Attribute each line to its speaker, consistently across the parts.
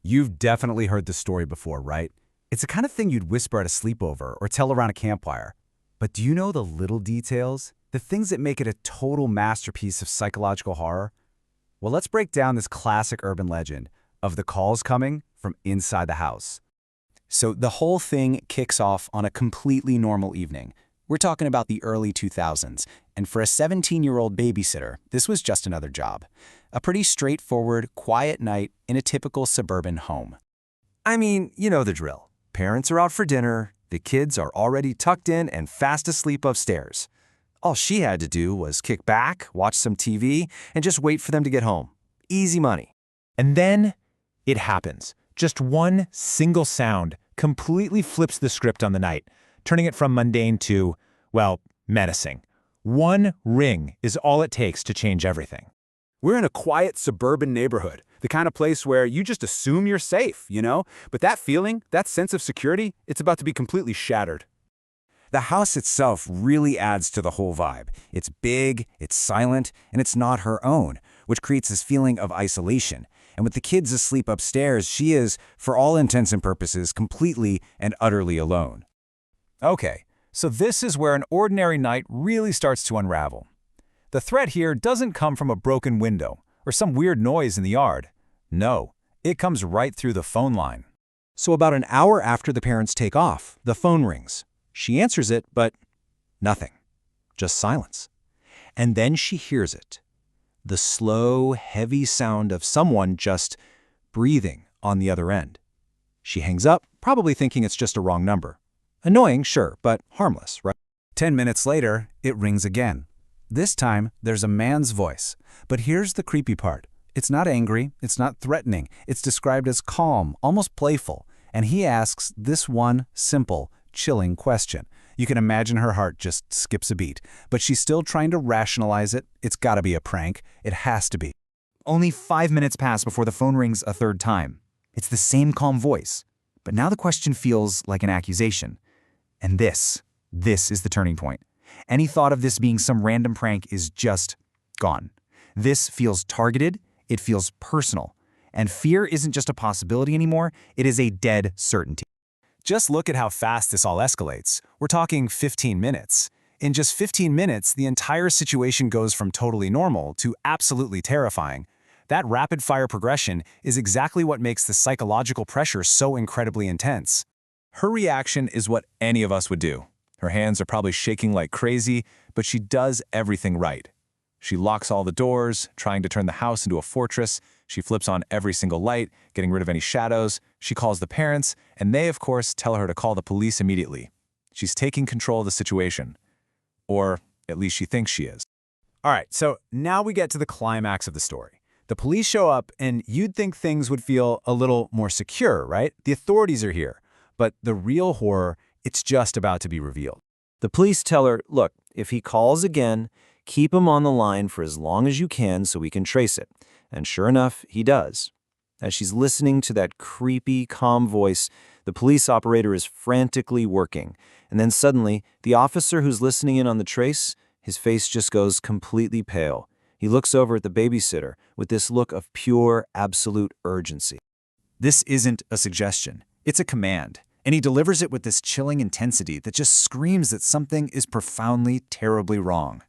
Speaker 1: You've definitely heard the story before, right? It's the kind of thing you'd whisper at a sleepover or tell around a campfire. But do you know the little details? The things that make it a total masterpiece of psychological horror? Well, let's break down this classic urban legend of the calls coming from inside the house.
Speaker 2: So the whole thing kicks off on a completely normal evening. We're talking about the early 2000s, and for a 17-year-old babysitter, this was just another job. A pretty straightforward, quiet night in a typical suburban home.
Speaker 3: I mean, you know the drill. Parents are out for dinner, the kids are already tucked in and fast asleep upstairs. All she had to do was kick back, watch some TV, and just wait for them to get home. Easy money.
Speaker 4: And then it happens. Just one single sound completely flips the script on the night, turning it from mundane to, well, menacing. One ring is all it takes to change everything.
Speaker 1: We're in a quiet suburban neighborhood, the kind of place where you just assume you're safe, you know? But that feeling, that sense of security, it's about to be completely shattered.
Speaker 3: The house itself really adds to the whole vibe. It's big, it's silent, and it's not her own, which creates this feeling of isolation. And with the kids asleep upstairs, she is, for all intents and purposes, completely and utterly alone.
Speaker 4: Okay, so this is where an ordinary night really starts to unravel. The threat here doesn't come from a broken window or some weird noise in the yard. No, it comes right through the phone line.
Speaker 2: So about an hour after the parents take off, the phone rings. She answers it, but nothing. Just silence. And then she hears it. The slow, heavy sound of someone just breathing on the other end. She hangs up, probably thinking it's just a wrong number. Annoying, sure, but harmless, right?
Speaker 1: 10 minutes later, it rings again. This time, there's a man's voice. But here's the creepy part. It's not angry, it's not threatening. It's described as calm, almost playful. And he asks this one simple, chilling question. You can imagine her heart just skips a beat. But she's still trying to rationalize it. It's gotta be a prank. It has to be.
Speaker 5: Only 5 minutes pass before the phone rings a third time. It's the same calm voice. But now the question feels like an accusation. And this is the turning point. Any thought of this being some random prank is just gone. This feels targeted, it feels personal. And fear isn't just a possibility anymore, it is a dead certainty.
Speaker 4: Just look at how fast this all escalates. We're talking 15 minutes. In just 15 minutes, the entire situation goes from totally normal to absolutely terrifying. That rapid-fire progression is exactly what makes the psychological pressure so incredibly intense. Her reaction is what any of us would do. Her hands are probably shaking like crazy, but she does everything right. She locks all the doors, trying to turn the house into a fortress. She flips on every single light, getting rid of any shadows. She calls the parents, and they, of course, tell her to call the police immediately. She's taking control of the situation. Or at least she thinks she is.
Speaker 1: All right, so now we get to the climax of the story. The police show up, and you'd think things would feel a little more secure, right? The authorities are here. But the real horror, it's just about to be revealed.
Speaker 6: The police tell her, look, if he calls again, keep him on the line for as long as you can so we can trace it. And sure enough, he does. As she's listening to that creepy, calm voice, the police operator is frantically working. And then suddenly, the officer who's listening in on the trace, his face just goes completely pale. He looks over at the babysitter with this look of pure, absolute urgency.
Speaker 5: This isn't a suggestion. It's a command. And he delivers it with this chilling intensity that just screams that something is profoundly, terribly wrong.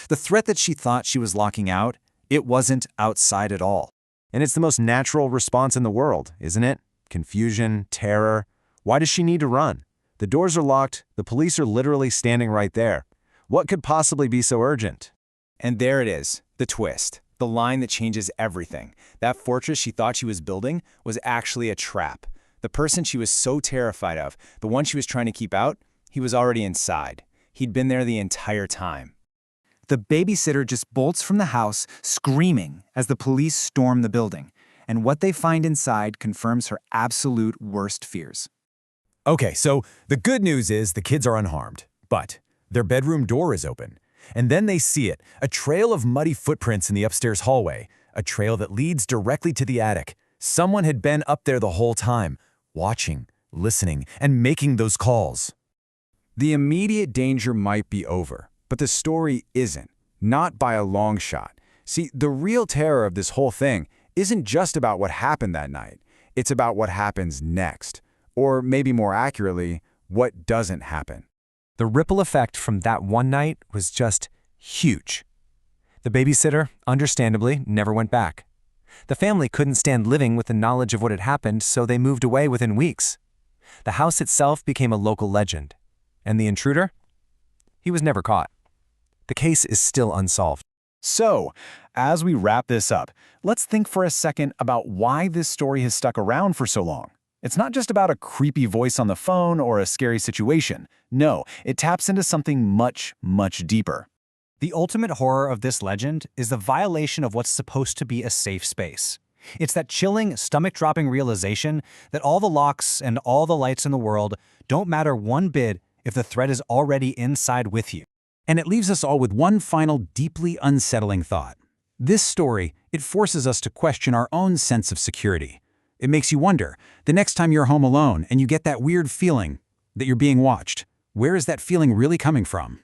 Speaker 5: The threat that she thought she was locking out, it wasn't outside at all.
Speaker 3: And it's the most natural response in the world, isn't it? Confusion, terror. Why does she need to run? The doors are locked. The police are literally standing right there. What could possibly be so urgent?
Speaker 1: And there it is, the twist. The line that changes everything. That fortress she thought she was building was actually a trap. The person she was so terrified of, the one she was trying to keep out, he was already inside. He'd been there the entire time.
Speaker 5: The babysitter just bolts from the house, screaming as the police storm the building. And what they find inside confirms her absolute worst fears.
Speaker 4: Okay, so the good news is the kids are unharmed, but their bedroom door is open. And then they see it, a trail of muddy footprints in the upstairs hallway, a trail that leads directly to the attic. Someone had been up there the whole time, watching, listening, and making those calls.
Speaker 1: The immediate danger might be over, but the story isn't, not by a long shot. See, the real terror of this whole thing isn't just about what happened that night. It's about what happens next. Or maybe more accurately, what doesn't happen.
Speaker 4: The ripple effect from that one night was just huge. The babysitter, understandably, never went back. The family couldn't stand living with the knowledge of what had happened, so they moved away within weeks. The house itself became a local legend. And the intruder? He was never caught. The case is still unsolved.
Speaker 7: So, as we wrap this up, let's think for a second about why this story has stuck around for so long. It's not just about a creepy voice on the phone or a scary situation. No, it taps into something much, much deeper.
Speaker 2: The ultimate horror of this legend is the violation of what's supposed to be a safe space. It's that chilling, stomach-dropping realization that all the locks and all the lights in the world don't matter one bit if the threat is already inside with you.
Speaker 1: And it leaves us all with one final deeply unsettling thought. This story, it forces us to question our own sense of security. It makes you wonder, the next time you're home alone and you get that weird feeling that you're being watched, where is that feeling really coming from?